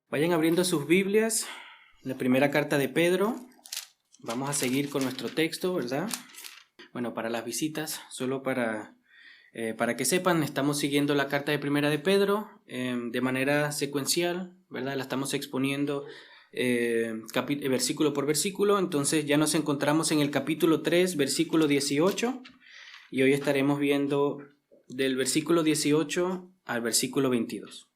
Vayan abriendo sus Biblias, la primera carta de Pedro. Vamos a seguir con nuestro texto, ¿verdad? Bueno, para las visitas, solo para que sepan, estamos siguiendo la carta de primera de Pedro de manera secuencial, ¿verdad? La estamos exponiendo versículo por versículo. Entonces ya nos encontramos en el capítulo 3, versículo 18, y hoy estaremos viendo del versículo 18 al versículo 22.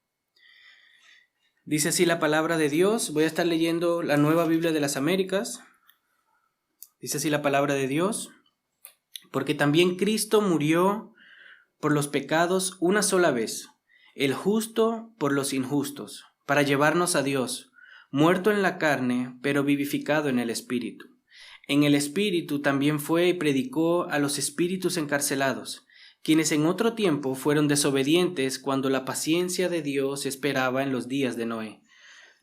Dice así la palabra de Dios. Voy a estar leyendo la Nueva Biblia de las Américas. Dice así la palabra de Dios: porque también Cristo murió por los pecados una sola vez, el justo por los injustos, para llevarnos a Dios, muerto en la carne, pero vivificado en el Espíritu. En el Espíritu también fue y predicó a los espíritus encarcelados, quienes en otro tiempo fueron desobedientes cuando la paciencia de Dios esperaba en los días de Noé,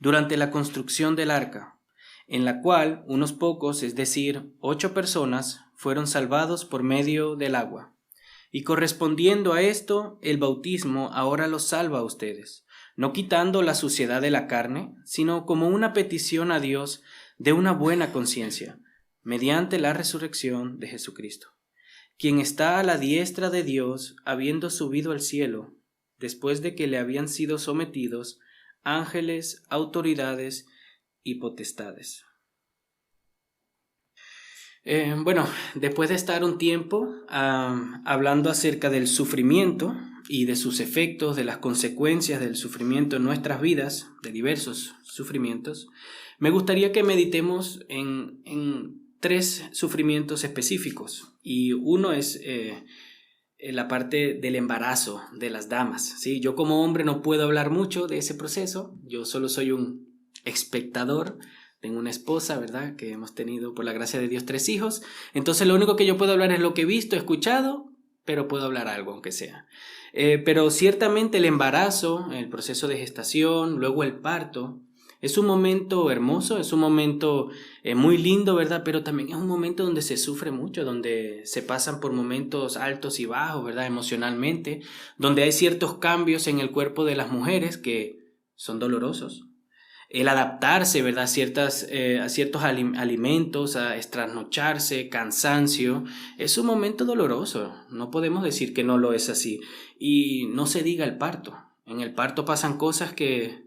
durante la construcción del arca, en la cual unos pocos, es decir, 8 personas, fueron salvados por medio del agua. Y correspondiendo a esto, el bautismo ahora los salva a ustedes, no quitando la suciedad de la carne, sino como una petición a Dios de una buena conciencia, mediante la resurrección de Jesucristo, quien está a la diestra de Dios, habiendo subido al cielo, después de que le habían sido sometidos ángeles, autoridades y potestades. Después de estar un tiempo hablando acerca del sufrimiento y de sus efectos, de las consecuencias del sufrimiento en nuestras vidas, de diversos sufrimientos, me gustaría que meditemos en 3 sufrimientos específicos. Y uno es la parte del embarazo de las damas, ¿sí? Yo como hombre no puedo hablar mucho de ese proceso, yo solo soy un espectador. Tengo una esposa, ¿verdad?, que hemos tenido, por la gracia de Dios, 3 hijos. Entonces lo único que yo puedo hablar es lo que he visto, he escuchado, pero puedo hablar algo, aunque sea. Pero ciertamente el embarazo, el proceso de gestación, luego el parto, es un momento hermoso, es un momento muy lindo, ¿verdad? Pero también es un momento donde se sufre mucho, donde se pasan por momentos altos y bajos, ¿verdad?, emocionalmente, donde hay ciertos cambios en el cuerpo de las mujeres que son dolorosos. El adaptarse, ¿verdad?, a ciertos alimentos, a trasnocharse, cansancio, es un momento doloroso. No podemos decir que no lo es así. Y no se diga el parto. En el parto pasan cosas que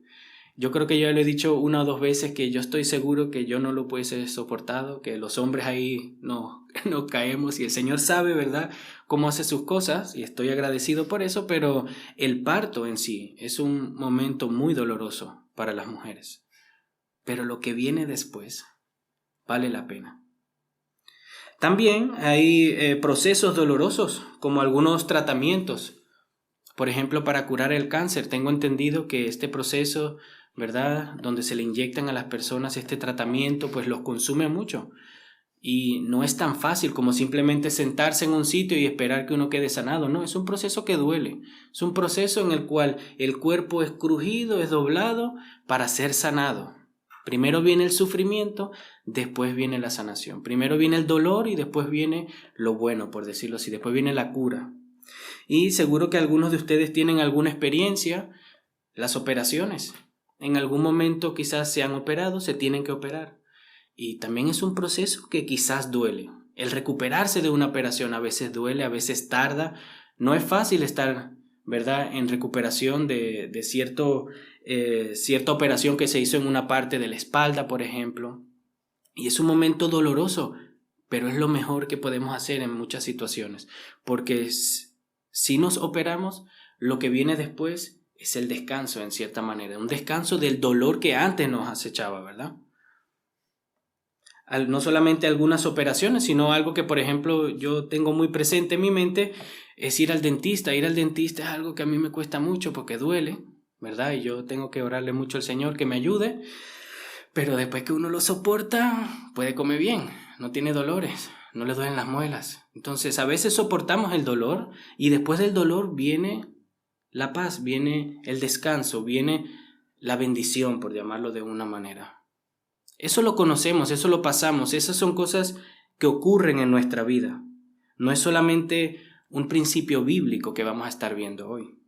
yo creo que ya lo he dicho 1 o 2 veces, que yo estoy seguro que yo no lo hubiese soportado, que los hombres ahí no caemos, y el Señor sabe, ¿verdad?, cómo hace sus cosas, y estoy agradecido por eso, pero el parto en sí es un momento muy doloroso para las mujeres. Pero lo que viene después vale la pena. También hay procesos dolorosos, como algunos tratamientos. Por ejemplo, para curar el cáncer, tengo entendido que este proceso, ¿verdad?, donde se le inyectan a las personas este tratamiento, pues los consume mucho. Y no es tan fácil como simplemente sentarse en un sitio y esperar que uno quede sanado. No, es un proceso que duele. Es un proceso en el cual el cuerpo es crujido, es doblado para ser sanado. Primero viene el sufrimiento, después viene la sanación. Primero viene el dolor y después viene lo bueno, por decirlo así. Después viene la cura. Y seguro que algunos de ustedes tienen alguna experiencia, las operaciones. En algún momento quizás se han operado, se tienen que operar. Y también es un proceso que quizás duele. El recuperarse de una operación a veces duele, a veces tarda. No es fácil estar, ¿verdad?, en recuperación de cierta operación que se hizo en una parte de la espalda, por ejemplo. Y es un momento doloroso, pero es lo mejor que podemos hacer en muchas situaciones. Porque si nos operamos, lo que viene después es el descanso, en cierta manera. Un descanso del dolor que antes nos acechaba, ¿verdad? No solamente algunas operaciones, sino algo que, por ejemplo, yo tengo muy presente en mi mente, es ir al dentista. Ir al dentista es algo que a mí me cuesta mucho porque duele, ¿verdad? Y yo tengo que orarle mucho al Señor que me ayude, pero después que uno lo soporta, puede comer bien, no tiene dolores, no le duelen las muelas. Entonces, a veces soportamos el dolor y después del dolor viene la paz, viene el descanso, viene la bendición, por llamarlo de una manera. Eso lo conocemos, eso lo pasamos, esas son cosas que ocurren en nuestra vida. No es solamente un principio bíblico que vamos a estar viendo hoy.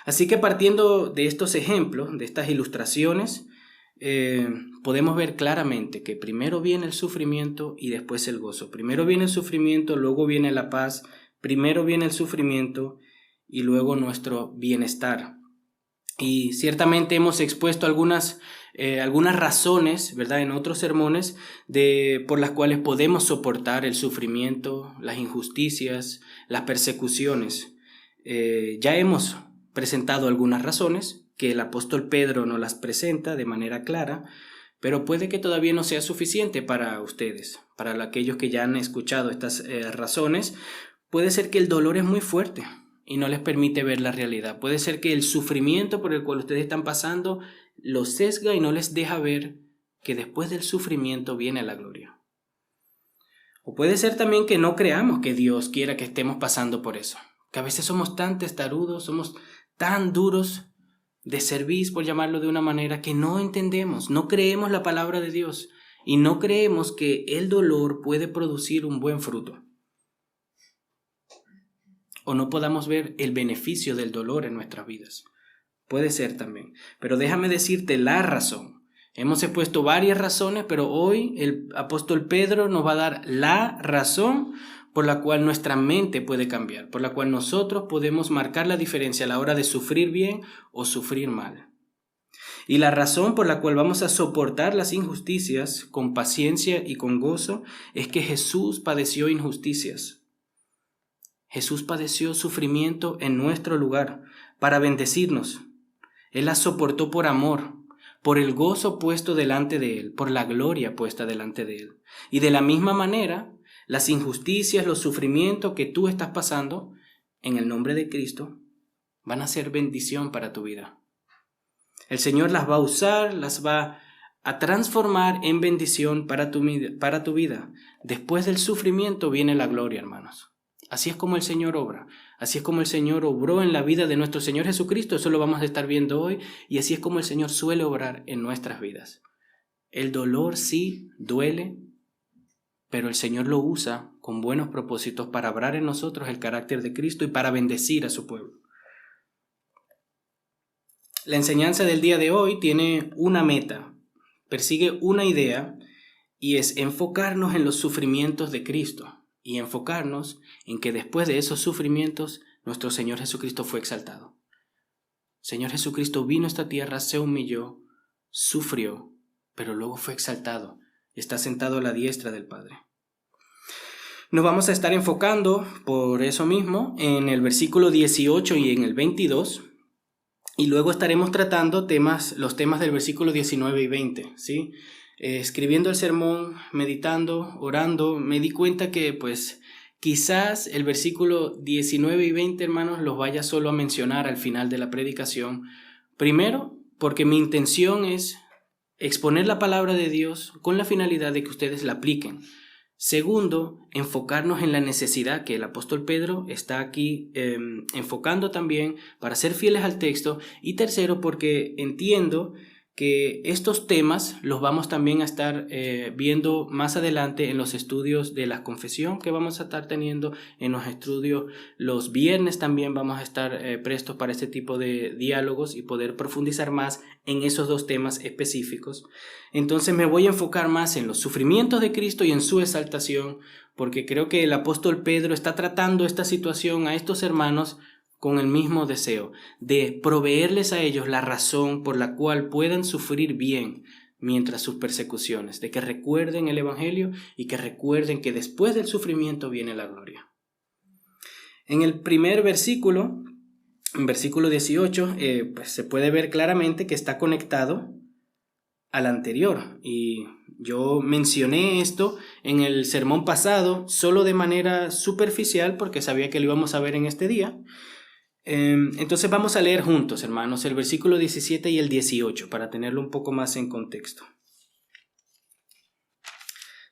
Así que partiendo de estos ejemplos, de estas ilustraciones, podemos ver claramente que primero viene el sufrimiento y después el gozo. Primero viene el sufrimiento, luego viene la paz, primero viene el sufrimiento y luego nuestro bienestar. Y ciertamente hemos expuesto algunas razones, ¿verdad?, en otros sermones por las cuales podemos soportar el sufrimiento, las injusticias, las persecuciones. Ya hemos presentado algunas razones que el apóstol Pedro nos las presenta de manera clara, pero puede que todavía no sea suficiente para ustedes, para aquellos que ya han escuchado estas razones. Puede ser que el dolor es muy fuerte y no les permite ver la realidad. Puede ser que el sufrimiento por el cual ustedes están pasando los sesga y no les deja ver que después del sufrimiento viene la gloria. O puede ser también que no creamos que Dios quiera que estemos pasando por eso, que a veces somos tan testarudos, somos tan duros de cerviz, por llamarlo de una manera, que no entendemos, no creemos la palabra de Dios y no creemos que el dolor puede producir un buen fruto. O no podamos ver el beneficio del dolor en nuestras vidas. Puede ser también. Pero déjame decirte la razón. Hemos expuesto varias razones, pero hoy el apóstol Pedro nos va a dar la razón por la cual nuestra mente puede cambiar, por la cual nosotros podemos marcar la diferencia a la hora de sufrir bien o sufrir mal. Y la razón por la cual vamos a soportar las injusticias con paciencia y con gozo es que Jesús padeció injusticias. Jesús padeció sufrimiento en nuestro lugar para bendecirnos. Él las soportó por amor, por el gozo puesto delante de Él, por la gloria puesta delante de Él. Y de la misma manera, las injusticias, los sufrimientos que tú estás pasando, en el nombre de Cristo, van a ser bendición para tu vida. El Señor las va a usar, las va a transformar en bendición para tu vida. Después del sufrimiento viene la gloria, hermanos. Así es como el Señor obra. Así es como el Señor obró en la vida de nuestro Señor Jesucristo. Eso lo vamos a estar viendo hoy. Y así es como el Señor suele obrar en nuestras vidas. El dolor sí duele, pero el Señor lo usa con buenos propósitos para obrar en nosotros el carácter de Cristo y para bendecir a su pueblo. La enseñanza del día de hoy tiene una meta, persigue una idea y es enfocarnos en los sufrimientos de Cristo y enfocarnos en que después de esos sufrimientos nuestro Señor Jesucristo fue exaltado. Señor Jesucristo vino a esta tierra, se humilló, sufrió, pero luego fue exaltado. Está sentado a la diestra del Padre. Nos vamos a estar enfocando por eso mismo en el versículo 18 y en el 22 y luego estaremos tratando los temas del versículo 19 y 20, ¿sí? Escribiendo el sermón, meditando, orando, me di cuenta que quizás el versículo 19 y 20, hermanos, los vaya solo a mencionar al final de la predicación. Primero, porque mi intención es exponer la palabra de Dios con la finalidad de que ustedes la apliquen. Segundo, enfocarnos en la necesidad que el apóstol Pedro está aquí enfocando también para ser fieles al texto. Y tercero, porque entiendo que estos temas los vamos también a estar viendo más adelante en los estudios de la confesión que vamos a estar teniendo, en los estudios los viernes también vamos a estar prestos para este tipo de diálogos y poder profundizar más en esos dos temas específicos. Entonces me voy a enfocar más en los sufrimientos de Cristo y en su exaltación, porque creo que el apóstol Pedro está tratando esta situación a estos hermanos con el mismo deseo de proveerles a ellos la razón por la cual puedan sufrir bien mientras sus persecuciones, de que recuerden el Evangelio y que recuerden que después del sufrimiento viene la gloria. En el primer versículo, en versículo 18, se puede ver claramente que está conectado al anterior, y yo mencioné esto en el sermón pasado solo de manera superficial porque sabía que lo íbamos a ver en este día. Entonces vamos a leer juntos, hermanos, el versículo 17 y el 18 para tenerlo un poco más en contexto.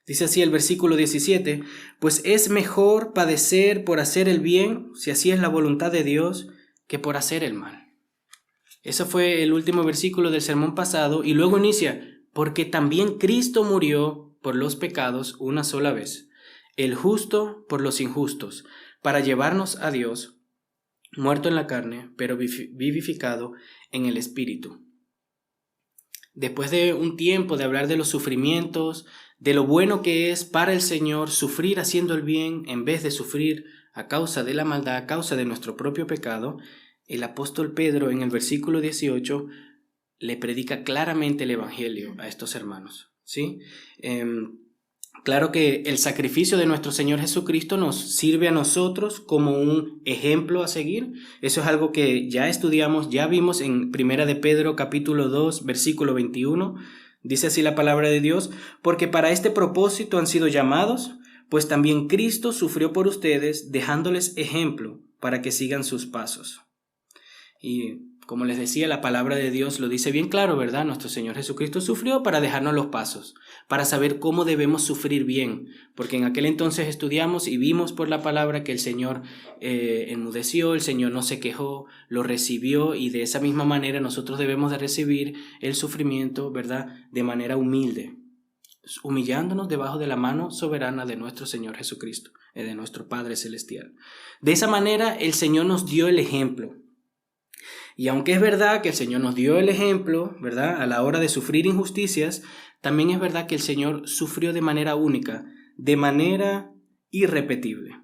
Dice así el versículo 17: pues es mejor padecer por hacer el bien, si así es la voluntad de Dios, que por hacer el mal. Ese fue el último versículo del sermón pasado, y luego inicia: porque también Cristo murió por los pecados una sola vez, el justo por los injustos, para llevarnos a Dios, muerto en la carne, pero vivificado en el Espíritu. Después de un tiempo de hablar de los sufrimientos, de lo bueno que es para el Señor sufrir haciendo el bien en vez de sufrir a causa de la maldad, a causa de nuestro propio pecado, el apóstol Pedro en el versículo 18 le predica claramente el Evangelio a estos hermanos, ¿sí? Claro que el sacrificio de nuestro Señor Jesucristo nos sirve a nosotros como un ejemplo a seguir. Eso es algo que ya estudiamos, ya vimos en 1 de Pedro capítulo 2, versículo 21. Dice así la palabra de Dios: porque para este propósito han sido llamados, pues también Cristo sufrió por ustedes, dejándoles ejemplo para que sigan sus pasos. Y como les decía, la palabra de Dios lo dice bien claro, ¿verdad? Nuestro Señor Jesucristo sufrió para dejarnos los pasos, para saber cómo debemos sufrir bien, porque en aquel entonces estudiamos y vimos por la palabra que el Señor enmudeció, el Señor no se quejó, lo recibió, y de esa misma manera nosotros debemos de recibir el sufrimiento, ¿verdad? De manera humilde, humillándonos debajo de la mano soberana de nuestro Señor Jesucristo, de nuestro Padre Celestial. De esa manera el Señor nos dio el ejemplo. Y aunque es verdad que el Señor nos dio el ejemplo, ¿verdad?, a la hora de sufrir injusticias, también es verdad que el Señor sufrió de manera única, de manera irrepetible.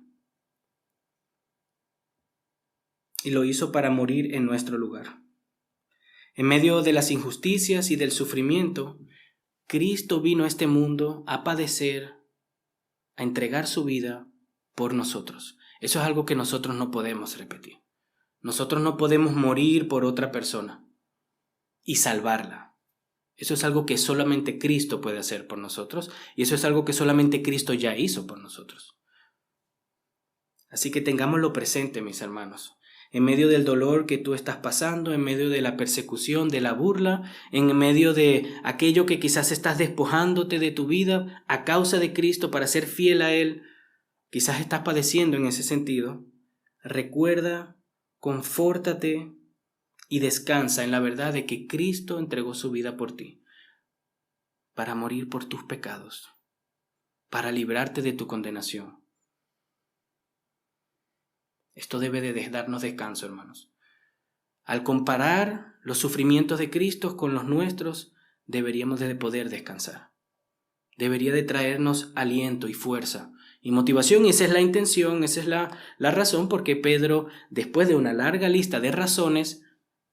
Y lo hizo para morir en nuestro lugar. En medio de las injusticias y del sufrimiento, Cristo vino a este mundo a padecer, a entregar su vida por nosotros. Eso es algo que nosotros no podemos repetir. Nosotros no podemos morir por otra persona y salvarla. Eso es algo que solamente Cristo puede hacer por nosotros, y eso es algo que solamente Cristo ya hizo por nosotros. Así que tengámoslo presente, mis hermanos. En medio del dolor que tú estás pasando, en medio de la persecución, de la burla, en medio de aquello que quizás estás despojándote de tu vida a causa de Cristo para ser fiel a Él, quizás estás padeciendo en ese sentido, recuerda, confórtate y descansa en la verdad de que Cristo entregó su vida por ti, para morir por tus pecados, para librarte de tu condenación. Esto debe de darnos descanso, hermanos. Al comparar los sufrimientos de Cristo con los nuestros, deberíamos de poder descansar. Debería de traernos aliento y fuerza y motivación, y esa es la intención, esa es la razón por qué Pedro, después de una larga lista de razones,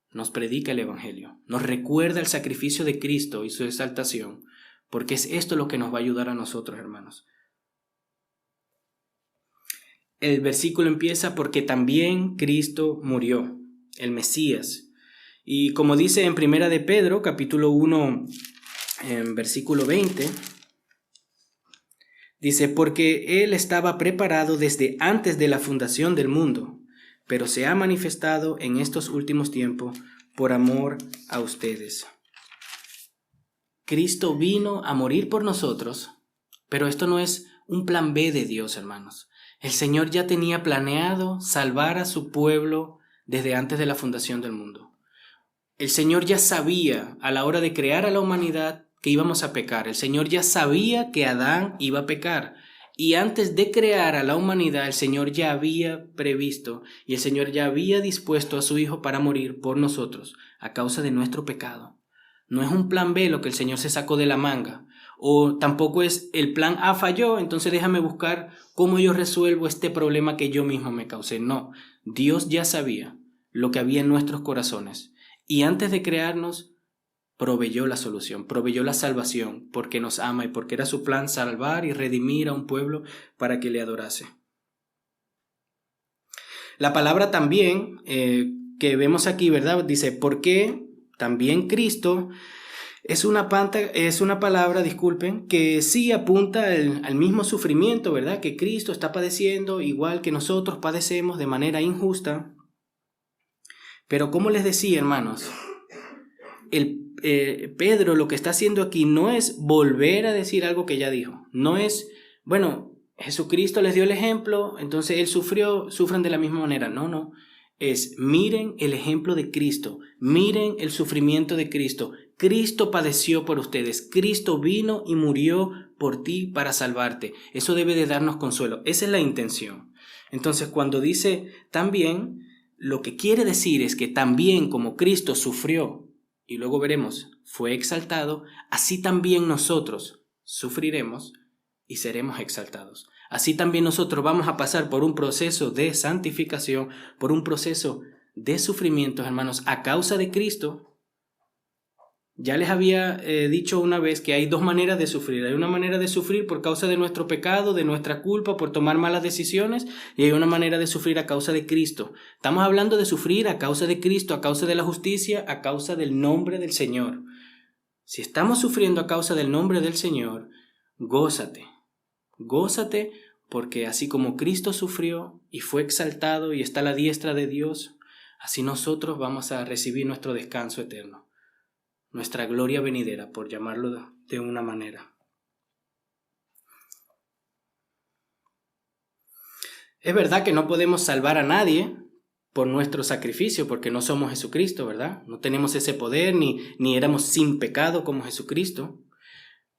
nos predica el Evangelio, nos recuerda el sacrificio de Cristo y su exaltación, porque es esto lo que nos va a ayudar a nosotros, hermanos. El versículo empieza: porque también Cristo murió, el Mesías. Y como dice en 1 de Pedro, capítulo 1, en versículo 20, dice: porque Él estaba preparado desde antes de la fundación del mundo, pero se ha manifestado en estos últimos tiempos por amor a ustedes. Cristo vino a morir por nosotros, pero esto no es un plan B de Dios, hermanos. El Señor ya tenía planeado salvar a su pueblo desde antes de la fundación del mundo. El Señor ya sabía a la hora de crear a la humanidad que íbamos a pecar. El Señor ya sabía que Adán iba a pecar. Y antes de crear a la humanidad, el Señor ya había previsto y el Señor ya había dispuesto a su Hijo para morir por nosotros a causa de nuestro pecado. No es un plan B lo que el Señor se sacó de la manga. O tampoco es el plan A falló, entonces déjame buscar cómo yo resuelvo este problema que yo mismo me causé. No, Dios ya sabía lo que había en nuestros corazones. Y antes de crearnos, proveyó la solución, proveyó la salvación, porque nos ama y porque era su plan salvar y redimir a un pueblo para que le adorase. La palabra también que vemos aquí, ¿verdad? Dice: porque también Cristo es una palabra, disculpen, que sí apunta al mismo sufrimiento, ¿verdad? Que Cristo está padeciendo, igual que nosotros padecemos de manera injusta. Pero como les decía, hermanos, Pedro lo que está haciendo aquí no es volver a decir algo que ya dijo. No es, bueno, Jesucristo les dio el ejemplo, entonces Él sufrió, sufran de la misma manera. No. Es: miren el ejemplo de Cristo, miren el sufrimiento de Cristo. Cristo padeció por ustedes, Cristo vino y murió por ti para salvarte. Eso debe de darnos consuelo, esa es la intención. Entonces, cuando dice también, lo que quiere decir es que también como Cristo sufrió, y luego veremos, fue exaltado, así también nosotros sufriremos y seremos exaltados. Así también nosotros vamos a pasar por un proceso de santificación, por un proceso de sufrimientos, hermanos, a causa de Cristo. Ya les había dicho una vez que hay dos maneras de sufrir. Hay una manera de sufrir por causa de nuestro pecado, de nuestra culpa, por tomar malas decisiones, y hay una manera de sufrir a causa de Cristo. Estamos hablando de sufrir a causa de Cristo, a causa de la justicia, a causa del nombre del Señor. Si estamos sufriendo a causa del nombre del Señor, gózate. Gózate porque así como Cristo sufrió y fue exaltado y está a la diestra de Dios, así nosotros vamos a recibir nuestro descanso eterno. Nuestra gloria venidera, por llamarlo de una manera. Es verdad que no podemos salvar a nadie por nuestro sacrificio, porque no somos Jesucristo, ¿verdad? No tenemos ese poder, ni éramos sin pecado como Jesucristo.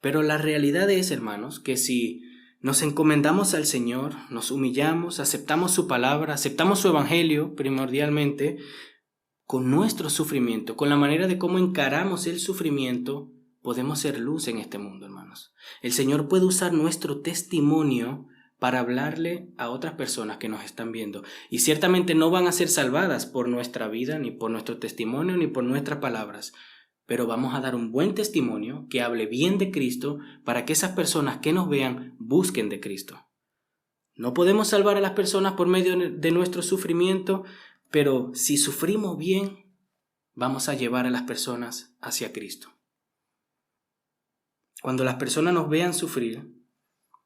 Pero la realidad es, hermanos, que si nos encomendamos al Señor, nos humillamos, aceptamos su palabra, aceptamos su evangelio primordialmente, con nuestro sufrimiento, con la manera de cómo encaramos el sufrimiento, podemos ser luz en este mundo, hermanos. El Señor puede usar nuestro testimonio para hablarle a otras personas que nos están viendo. Y ciertamente no van a ser salvadas por nuestra vida, ni por nuestro testimonio, ni por nuestras palabras. Pero vamos a dar un buen testimonio que hable bien de Cristo para que esas personas que nos vean busquen de Cristo. No podemos salvar a las personas por medio de nuestro sufrimiento, pero si sufrimos bien, vamos a llevar a las personas hacia Cristo. Cuando las personas nos vean sufrir,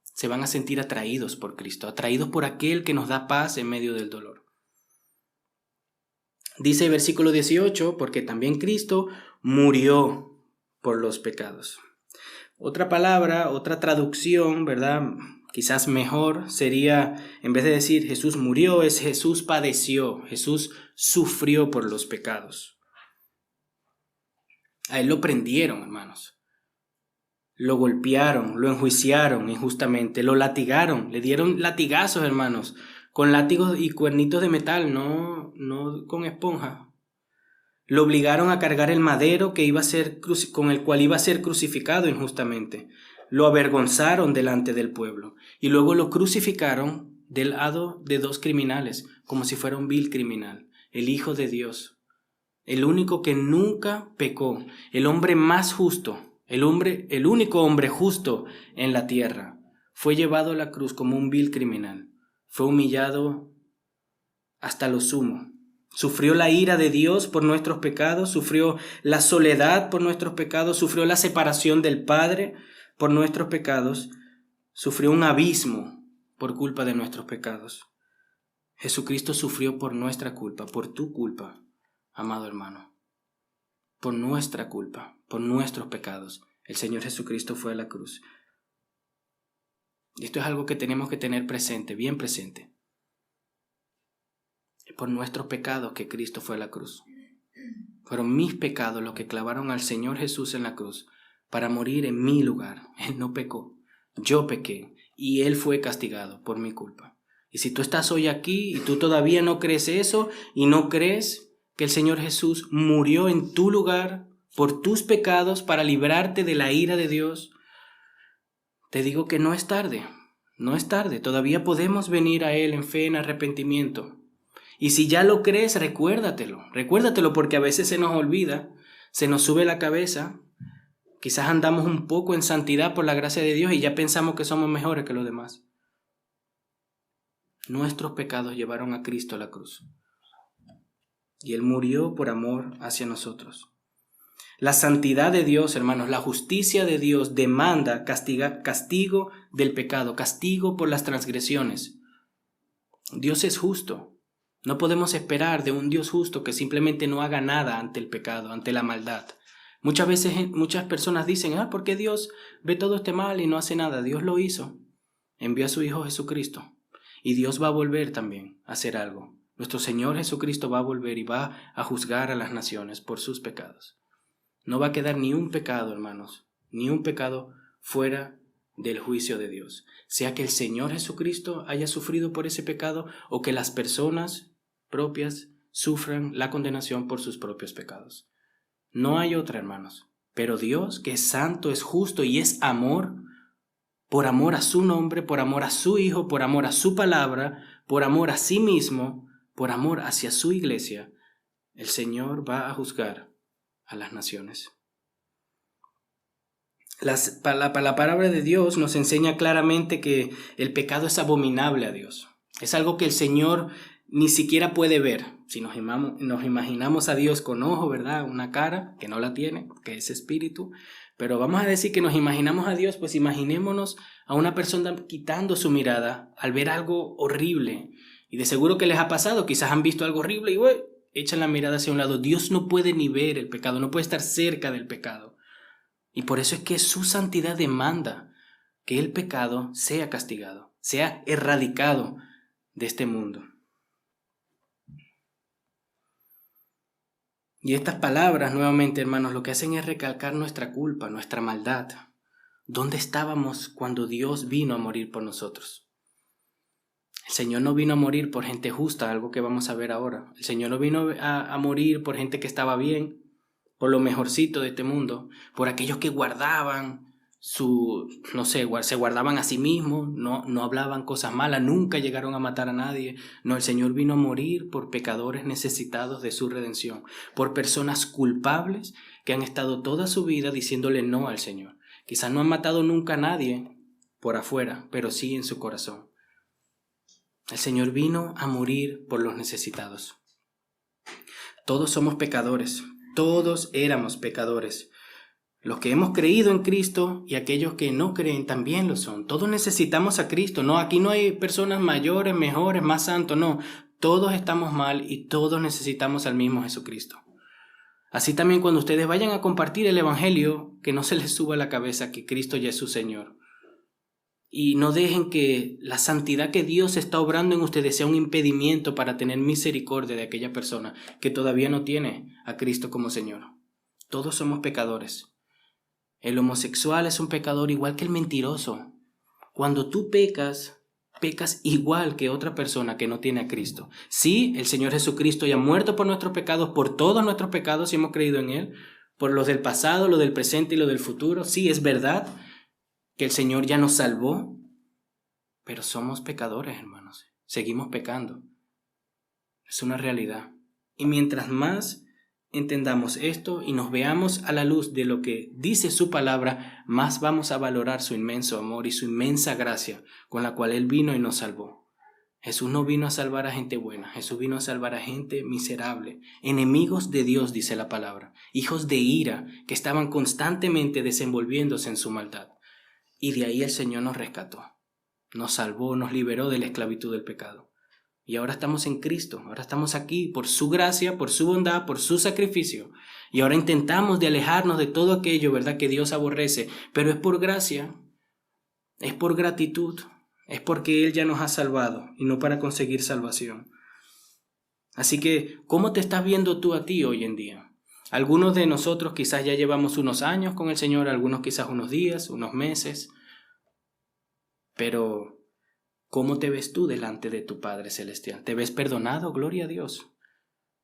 se van a sentir atraídos por Cristo, atraídos por aquel que nos da paz en medio del dolor. Dice el versículo 18, porque también Cristo murió por los pecados. Otra palabra, otra traducción, ¿verdad? Quizás mejor sería, en vez de decir Jesús murió, es Jesús padeció, Jesús sufrió por los pecados. A él lo prendieron, hermanos. Lo golpearon, lo enjuiciaron injustamente, lo latigaron, le dieron latigazos, hermanos, con látigos y cuernitos de metal, no con esponja. Lo obligaron a cargar el madero que iba a ser con el cual iba a ser crucificado injustamente. Lo avergonzaron delante del pueblo y luego lo crucificaron del lado de dos criminales, como si fuera un vil criminal, el Hijo de Dios, el único que nunca pecó, el hombre más justo, el único hombre justo en la tierra, fue llevado a la cruz como un vil criminal, fue humillado hasta lo sumo. Sufrió la ira de Dios por nuestros pecados, sufrió la soledad por nuestros pecados, sufrió la separación del Padre por nuestros pecados, sufrió un abismo por culpa de nuestros pecados. Jesucristo sufrió por nuestra culpa, por tu culpa, amado hermano, por nuestra culpa, por nuestros pecados. El Señor Jesucristo fue a la cruz. Y esto es algo que tenemos que tener presente, bien presente. Por nuestros pecados que Cristo fue a la cruz. Fueron mis pecados los que clavaron al Señor Jesús en la cruz para morir en mi lugar. Él no pecó, yo pequé y Él fue castigado por mi culpa. Y si tú estás hoy aquí y tú todavía no crees eso y no crees que el Señor Jesús murió en tu lugar por tus pecados para librarte de la ira de Dios, te digo que no es tarde, no es tarde. Todavía podemos venir a Él en fe, en arrepentimiento. Y si ya lo crees, recuérdatelo porque a veces se nos olvida, se nos sube la cabeza, quizás andamos un poco en santidad por la gracia de Dios y ya pensamos que somos mejores que los demás. Nuestros pecados llevaron a Cristo a la cruz y Él murió por amor hacia nosotros. La santidad de Dios, hermanos, la justicia de Dios demanda castigo del pecado, castigo por las transgresiones. Dios es justo. No podemos esperar de un Dios justo que simplemente no haga nada ante el pecado, ante la maldad. Muchas veces muchas personas dicen, ¿por qué Dios ve todo este mal y no hace nada? Dios lo hizo. Envió a su Hijo Jesucristo. Y Dios va a volver también a hacer algo. Nuestro Señor Jesucristo va a volver y va a juzgar a las naciones por sus pecados. No va a quedar ni un pecado, hermanos, ni un pecado fuera del juicio de Dios. Sea que el Señor Jesucristo haya sufrido por ese pecado o que las personas propias sufran la condenación por sus propios pecados. No hay otra, hermanos. Pero Dios, que es santo, es justo y es amor, por amor a su nombre, por amor a su Hijo, por amor a su palabra, por amor a sí mismo, por amor hacia su iglesia, el Señor va a juzgar a las naciones. La palabra de Dios nos enseña claramente que el pecado es abominable a Dios. Es algo que el Señor ni siquiera puede ver. Si nos imaginamos a Dios con ojo, ¿verdad? Una cara que no la tiene, que es espíritu. Pero vamos a decir que nos imaginamos a Dios, pues imaginémonos a una persona quitando su mirada al ver algo horrible. Y de seguro que les ha pasado, quizás han visto algo horrible y echan la mirada hacia un lado. Dios no puede ni ver el pecado, no puede estar cerca del pecado. Y por eso es que su santidad demanda que el pecado sea castigado, sea erradicado de este mundo. Y estas palabras, nuevamente, hermanos, lo que hacen es recalcar nuestra culpa, nuestra maldad. ¿Dónde estábamos cuando Dios vino a morir por nosotros? El Señor no vino a morir por gente justa, algo que vamos a ver ahora. El Señor no vino a morir por gente que estaba bien, por lo mejorcito de este mundo, por aquellos que guardaban se guardaban a sí mismos, no hablaban cosas malas, nunca llegaron a matar a nadie. No, el Señor vino a morir por pecadores necesitados de su redención, por personas culpables que han estado toda su vida diciéndole no al Señor. Quizás no han matado nunca a nadie por afuera, pero sí en su corazón. El Señor vino a morir por los necesitados. Todos somos pecadores, todos éramos pecadores. Los que hemos creído en Cristo y aquellos que no creen también lo son. Todos necesitamos a Cristo. No, aquí no hay personas mayores, mejores, más santos. No, todos estamos mal y todos necesitamos al mismo Jesucristo. Así también cuando ustedes vayan a compartir el Evangelio, que no se les suba a la cabeza que Cristo ya es su Señor. Y no dejen que la santidad que Dios está obrando en ustedes sea un impedimento para tener misericordia de aquella persona que todavía no tiene a Cristo como Señor. Todos somos pecadores. El homosexual es un pecador igual que el mentiroso. Cuando tú pecas igual que otra persona que no tiene a Cristo. Sí, el Señor Jesucristo ya ha muerto por nuestros pecados, por todos nuestros pecados si hemos creído en Él, por los del pasado, los del presente y los del futuro. Sí, es verdad que el Señor ya nos salvó, pero somos pecadores, hermanos. Seguimos pecando. Es una realidad. Y mientras más entendamos esto y nos veamos a la luz de lo que dice su palabra, más vamos a valorar su inmenso amor y su inmensa gracia con la cual Él vino y nos salvó. Jesús no vino a salvar a gente buena, Jesús vino a salvar a gente miserable, enemigos de Dios, dice la palabra, hijos de ira que estaban constantemente desenvolviéndose en su maldad. Y de ahí el Señor nos rescató, nos salvó, nos liberó de la esclavitud del pecado. Y ahora estamos en Cristo, ahora estamos aquí por su gracia, por su bondad, por su sacrificio. Y ahora intentamos de alejarnos de todo aquello, ¿verdad?, que Dios aborrece. Pero es por gracia, es por gratitud, es porque Él ya nos ha salvado y no para conseguir salvación. Así que, ¿cómo te estás viendo tú a ti hoy en día? Algunos de nosotros quizás ya llevamos unos años con el Señor, algunos quizás unos días, unos meses. Pero ¿cómo te ves tú delante de tu Padre Celestial? ¿Te ves perdonado? Gloria a Dios.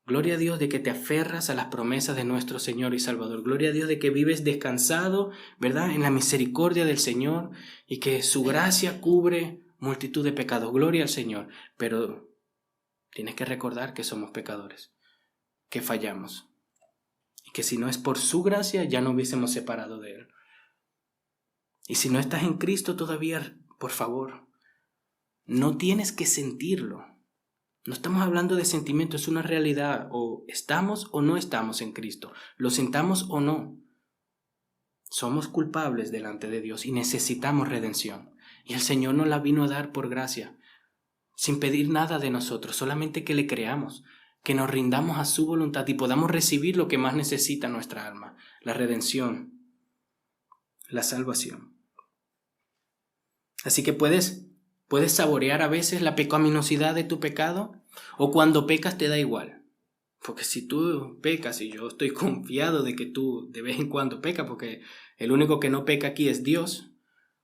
Gloria a Dios de que te aferras a las promesas de nuestro Señor y Salvador. Gloria a Dios de que vives descansado, ¿verdad?, en la misericordia del Señor y que su gracia cubre multitud de pecados. Gloria al Señor. Pero tienes que recordar que somos pecadores, que fallamos y que si no es por su gracia ya no hubiésemos separado de Él. Y si no estás en Cristo todavía, por favor, no tienes que sentirlo. No estamos hablando de sentimiento, es una realidad. O estamos o no estamos en Cristo. Lo sintamos o no. Somos culpables delante de Dios y necesitamos redención. Y el Señor nos la vino a dar por gracia, sin pedir nada de nosotros, solamente que le creamos, que nos rindamos a su voluntad y podamos recibir lo que más necesita nuestra alma, la redención, la salvación. Así que puedes saborear a veces la pecaminosidad de tu pecado, o cuando pecas te da igual. Porque si tú pecas, y yo estoy confiado de que tú de vez en cuando pecas, porque el único que no peca aquí es Dios,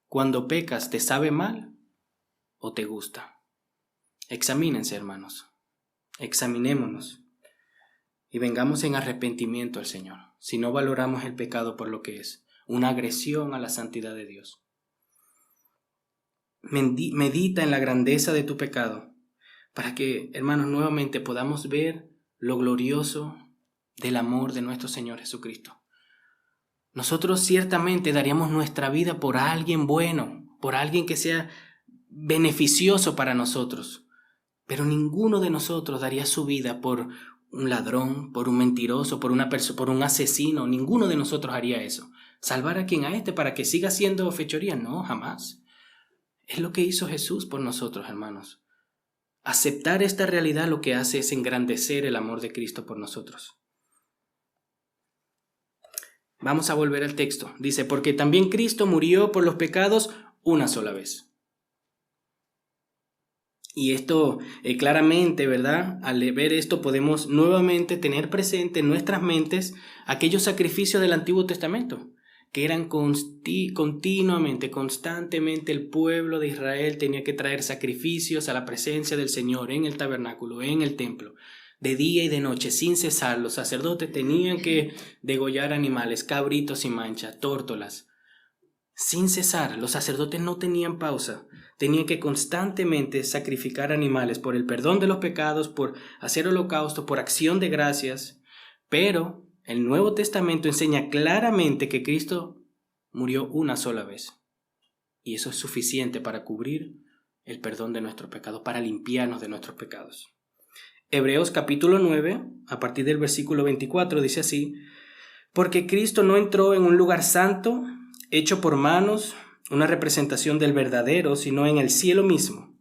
cuando pecas, ¿te sabe mal o te gusta? Examínense, hermanos. Examinémonos. y vengamos en arrepentimiento al Señor, si no valoramos el pecado por lo que es, una agresión a la santidad de Dios. Medita en la grandeza de tu pecado, para que, hermanos, nuevamente podamos ver lo glorioso del amor de nuestro Señor Jesucristo. Nosotros ciertamente daríamos nuestra vida por alguien bueno, por alguien que sea beneficioso para nosotros, pero ninguno de nosotros daría su vida por un ladrón, por un mentiroso, por un asesino. Ninguno de nosotros haría eso. ¿Salvar a quien? A este para que siga haciendo fechoría? No, jamás. Es lo que hizo Jesús por nosotros, hermanos. Aceptar esta realidad lo que hace es engrandecer el amor de Cristo por nosotros. Vamos a volver al texto. Dice, porque también Cristo murió por los pecados una sola vez. Y esto claramente, ¿verdad? Al ver esto podemos nuevamente tener presente en nuestras mentes aquellos sacrificios del Antiguo Testamento, que eran continuamente, constantemente el pueblo de Israel tenía que traer sacrificios a la presencia del Señor en el tabernáculo, en el templo, de día y de noche, sin cesar. Los sacerdotes tenían que degollar animales, cabritos sin mancha, tórtolas, sin cesar. Los sacerdotes no tenían pausa. Tenían que constantemente sacrificar animales por el perdón de los pecados, por hacer holocausto, por acción de gracias. Pero el Nuevo Testamento enseña claramente que Cristo murió una sola vez. Y eso es suficiente para cubrir el perdón de nuestros pecados, para limpiarnos de nuestros pecados. Hebreos capítulo 9, a partir del versículo 24, dice así: porque Cristo no entró en un lugar santo, hecho por manos, una representación del verdadero, sino en el cielo mismo,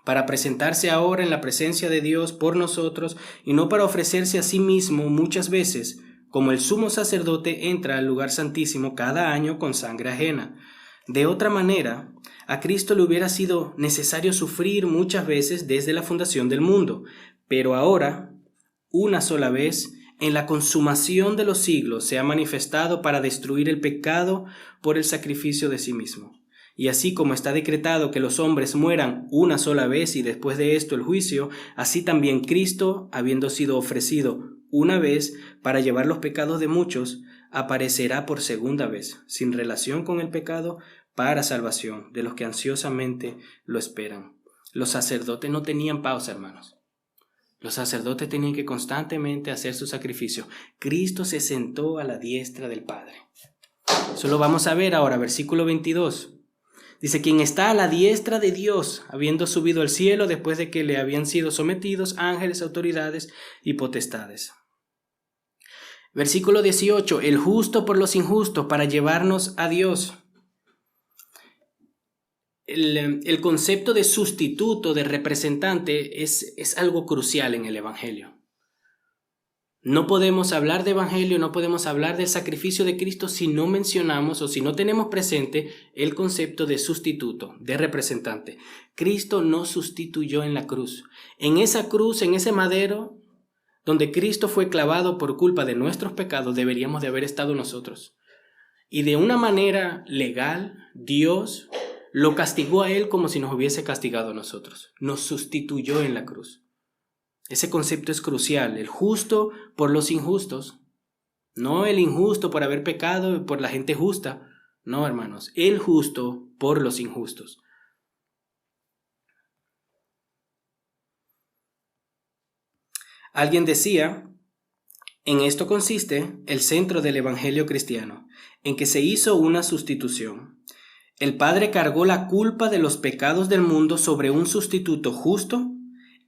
para presentarse ahora en la presencia de Dios por nosotros, y no para ofrecerse a sí mismo muchas veces, como el sumo sacerdote entra al lugar santísimo cada año con sangre ajena. De otra manera, a Cristo le hubiera sido necesario sufrir muchas veces desde la fundación del mundo, pero ahora, una sola vez, en la consumación de los siglos, se ha manifestado para destruir el pecado por el sacrificio de sí mismo. Y así como está decretado que los hombres mueran una sola vez y después de esto el juicio, así también Cristo, habiendo sido ofrecido una vez para llevar los pecados de muchos, aparecerá por segunda vez, sin relación con el pecado, para salvación de los que ansiosamente lo esperan. Los sacerdotes no tenían pausa, hermanos. Los sacerdotes tenían que constantemente hacer su sacrificio. Cristo se sentó a la diestra del Padre. Eso lo vamos a ver ahora, versículo 22. Dice, quien está a la diestra de Dios, habiendo subido al cielo después de que le habían sido sometidos ángeles, autoridades y potestades. Versículo 18, el justo por los injustos para llevarnos a Dios. El concepto de sustituto, de representante, es algo crucial en el Evangelio. No podemos hablar de Evangelio, no podemos hablar del sacrificio de Cristo si no mencionamos o si no tenemos presente el concepto de sustituto, de representante. Cristo nos sustituyó en la cruz. En esa cruz, en ese madero, donde Cristo fue clavado por culpa de nuestros pecados, deberíamos de haber estado nosotros. Y de una manera legal, Dios lo castigó a él como si nos hubiese castigado a nosotros. Nos sustituyó en la cruz. Ese concepto es crucial. El justo por los injustos. No el injusto por haber pecado y por la gente justa. No, hermanos. El justo por los injustos. Alguien decía, en esto consiste el centro del evangelio cristiano, en que se hizo una sustitución. El Padre cargó la culpa de los pecados del mundo sobre un sustituto justo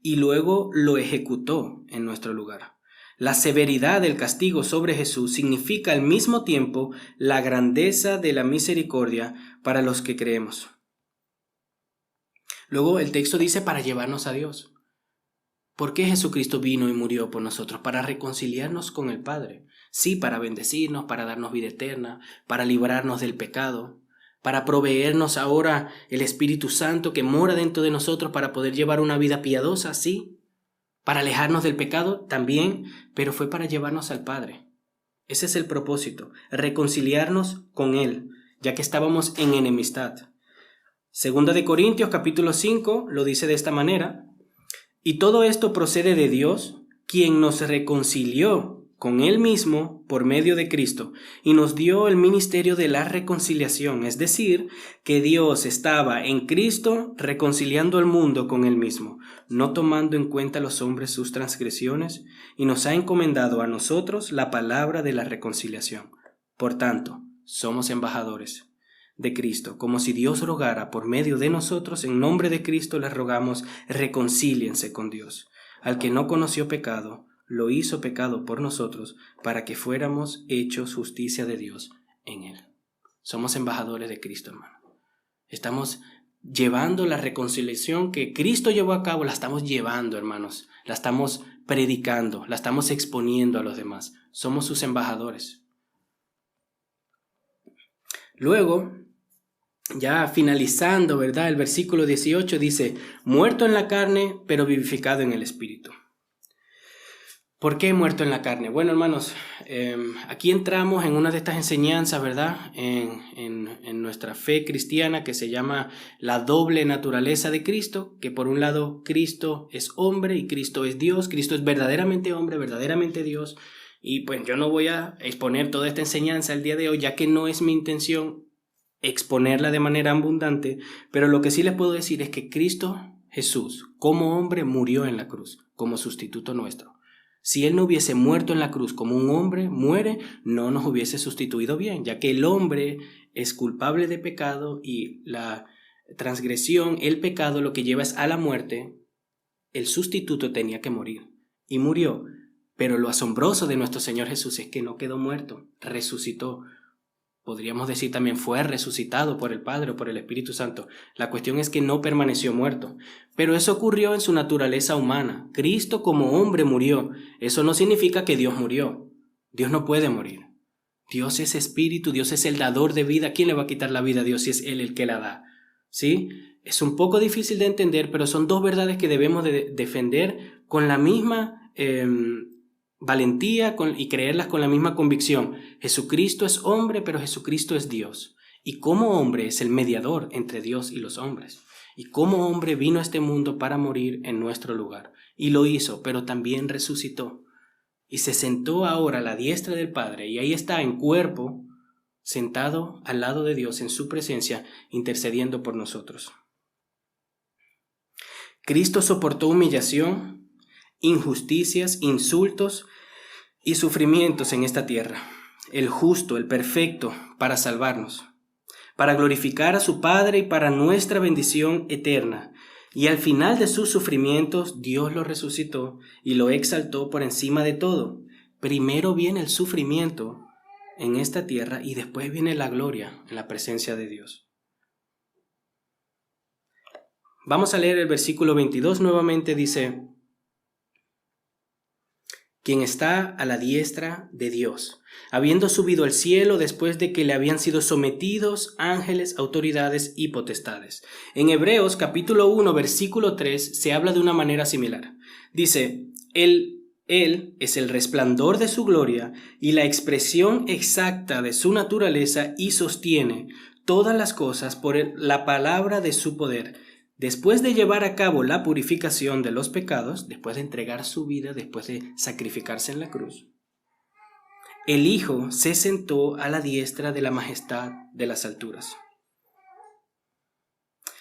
y luego lo ejecutó en nuestro lugar. La severidad del castigo sobre Jesús significa al mismo tiempo la grandeza de la misericordia para los que creemos. Luego el texto dice para llevarnos a Dios. ¿Por qué Jesucristo vino y murió por nosotros? Para reconciliarnos con el Padre. Sí, para bendecirnos, para darnos vida eterna, para librarnos del pecado, para proveernos ahora el Espíritu Santo que mora dentro de nosotros para poder llevar una vida piadosa, sí, para alejarnos del pecado también, pero fue para llevarnos al Padre. Ese es el propósito, reconciliarnos con Él, ya que estábamos en enemistad. Segunda de Corintios capítulo 5 lo dice de esta manera, y todo esto procede de Dios, quien nos reconcilió con Él mismo por medio de Cristo y nos dio el ministerio de la reconciliación, es decir, que Dios estaba en Cristo reconciliando al mundo con Él mismo, no tomando en cuenta a los hombres sus transgresiones, y nos ha encomendado a nosotros la palabra de la reconciliación. Por tanto, somos embajadores de Cristo, como si Dios rogara por medio de nosotros. En nombre de Cristo les rogamos, reconcíliense con Dios. Al que no conoció pecado, lo hizo pecado por nosotros, para que fuéramos hechos justicia de Dios en Él. Somos embajadores de Cristo, hermano. Estamos llevando la reconciliación que Cristo llevó a cabo, la estamos llevando, hermanos. La estamos predicando, la estamos exponiendo a los demás. Somos sus embajadores. Luego, ya finalizando, ¿verdad? El versículo 18 dice, muerto en la carne, pero vivificado en el Espíritu. ¿Por qué muerto en la carne? Bueno, hermanos, aquí entramos en una de estas enseñanzas, ¿verdad? En nuestra fe cristiana, que se llama la doble naturaleza de Cristo, que por un lado Cristo es hombre y Cristo es Dios. Cristo es verdaderamente hombre, verdaderamente Dios. Y pues yo no voy a exponer toda esta enseñanza el día de hoy, ya que no es mi intención exponerla de manera abundante, pero lo que sí les puedo decir es que Cristo Jesús, como hombre, murió en la cruz, como sustituto nuestro. Si Él no hubiese muerto en la cruz como un hombre muere, no nos hubiese sustituido bien, ya que el hombre es culpable de pecado y la transgresión, el pecado, lo que lleva es a la muerte. El sustituto tenía que morir y murió. Pero lo asombroso de nuestro Señor Jesús es que no quedó muerto, resucitó. Podríamos decir también fue resucitado por el Padre o por el Espíritu Santo. La cuestión es que no permaneció muerto. Pero eso ocurrió en su naturaleza humana. Cristo como hombre murió. Eso no significa que Dios murió. Dios no puede morir. Dios es espíritu, Dios es el dador de vida. ¿Quién le va a quitar la vida a Dios si es Él el que la da? ¿Sí? Es un poco difícil de entender, pero son dos verdades que debemos de defender con la misma valentía y creerlas con la misma convicción. Jesucristo es hombre, pero Jesucristo es Dios. Y como hombre es el mediador entre Dios y los hombres. Y como hombre vino a este mundo para morir en nuestro lugar. Y lo hizo, pero también resucitó. Y se sentó ahora a la diestra del Padre. Y ahí está en cuerpo, sentado al lado de Dios en su presencia, intercediendo por nosotros. Cristo soportó humillación, injusticias, insultos y sufrimientos en esta tierra. El justo, el perfecto, para salvarnos, para glorificar a su Padre y para nuestra bendición eterna. Y al final de sus sufrimientos, Dios lo resucitó y lo exaltó por encima de todo. Primero viene el sufrimiento en esta tierra y después viene la gloria en la presencia de Dios. Vamos a leer el versículo 22 nuevamente, dice: quien está a la diestra de Dios, habiendo subido al cielo después de que le habían sido sometidos ángeles, autoridades y potestades. En Hebreos capítulo 1 versículo 3 se habla de una manera similar. Dice, Él es el resplandor de su gloria y la expresión exacta de su naturaleza y sostiene todas las cosas por la palabra de su poder. Después de llevar a cabo la purificación de los pecados, después de entregar su vida, después de sacrificarse en la cruz, el Hijo se sentó a la diestra de la majestad de las alturas.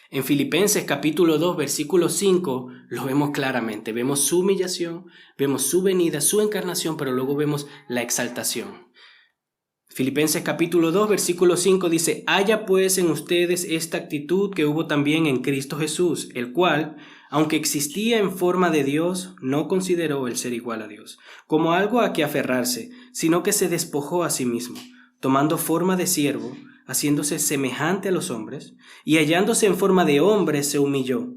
En Filipenses capítulo 2 versículo 5 lo vemos claramente. Vemos su humillación, vemos su venida, su encarnación, pero luego vemos la exaltación. Filipenses capítulo 2 versículo 5 dice: haya pues en ustedes esta actitud que hubo también en Cristo Jesús, el cual, aunque existía en forma de Dios, no consideró el ser igual a Dios como algo a que aferrarse, sino que se despojó a sí mismo, tomando forma de siervo, haciéndose semejante a los hombres, y hallándose en forma de hombre se humilló,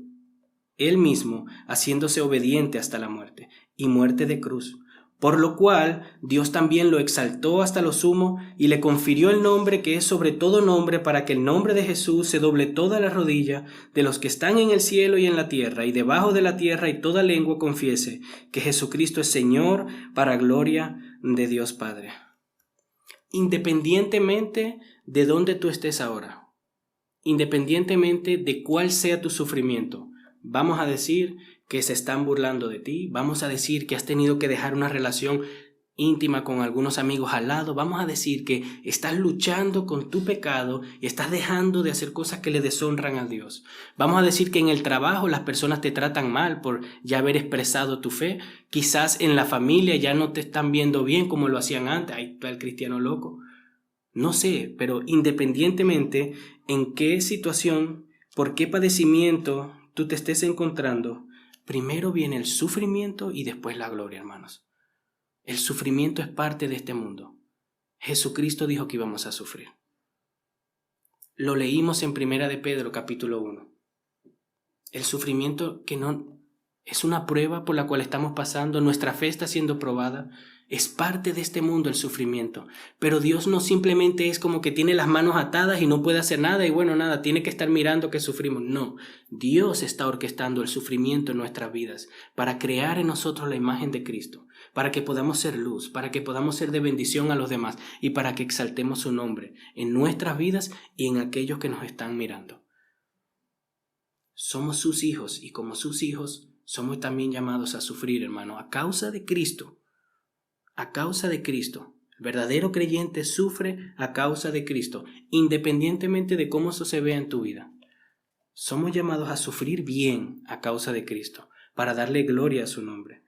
él mismo haciéndose obediente hasta la muerte, y muerte de cruz. Por lo cual Dios también lo exaltó hasta lo sumo y le confirió el nombre que es sobre todo nombre, para que el nombre de Jesús se doble toda la rodilla de los que están en el cielo y en la tierra y debajo de la tierra, y toda lengua confiese que Jesucristo es Señor, para gloria de Dios Padre. Independientemente de dónde tú estés ahora, independientemente de cuál sea tu sufrimiento, vamos a decir que se están burlando de ti. Vamos a decir que has tenido que dejar una relación íntima con algunos amigos al lado. Vamos a decir que estás luchando con tu pecado y estás dejando de hacer cosas que le deshonran a Dios. Vamos a decir que en el trabajo las personas te tratan mal por ya haber expresado tu fe. Quizás en la familia ya no te están viendo bien como lo hacían antes. Ahí está el cristiano loco. No sé, pero independientemente en qué situación, por qué padecimiento tú te estés encontrando, primero viene el sufrimiento y después la gloria, hermanos. El sufrimiento es parte de este mundo. Jesucristo dijo que íbamos a sufrir. Lo leímos en 1 de Pedro, capítulo 1. El sufrimiento que no es una prueba por la cual estamos pasando, nuestra fe está siendo probada. Es parte de este mundo el sufrimiento. Pero Dios no simplemente es como que tiene las manos atadas y no puede hacer nada y bueno, nada, tiene que estar mirando que sufrimos. No, Dios está orquestando el sufrimiento en nuestras vidas para crear en nosotros la imagen de Cristo, para que podamos ser luz, para que podamos ser de bendición a los demás y para que exaltemos su nombre en nuestras vidas y en aquellos que nos están mirando. Somos sus hijos y como sus hijos somos también llamados a sufrir, hermano, a causa de Cristo. A causa de Cristo. El verdadero creyente sufre a causa de Cristo, independientemente de cómo eso se vea en tu vida. Somos llamados a sufrir bien a causa de Cristo, para darle gloria a su nombre.